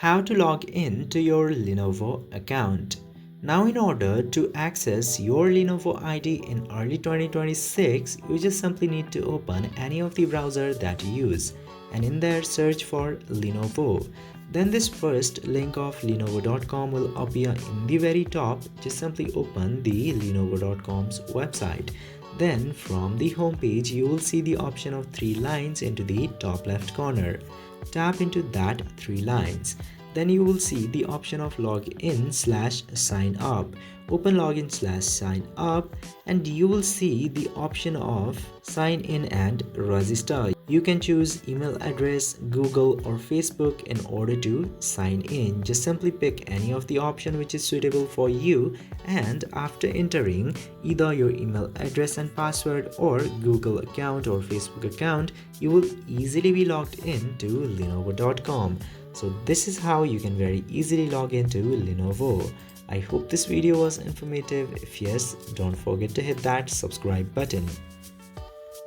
How to log in to your Lenovo account. Now in order to access your Lenovo ID in early 2026, you just simply need to open any of the browser that you use and in there search for Lenovo. Then this first link of lenovo.com will appear in the very top. Just simply open the lenovo.com's website. Then from the home page you will see the option of 3 lines into the top left corner. Tap into that 3 lines. Then you will see the option of login/sign up. Open login/sign up and you will see the option of sign in and register. You can choose email address, Google or Facebook in order to sign in. Just simply pick any of the option which is suitable for you, and after entering either your email address and password or Google account or Facebook account, you will easily be logged in to lenovo.com. So this is how you can very easily log into Lenovo. I hope this video was informative. If yes, don't forget to hit that subscribe button.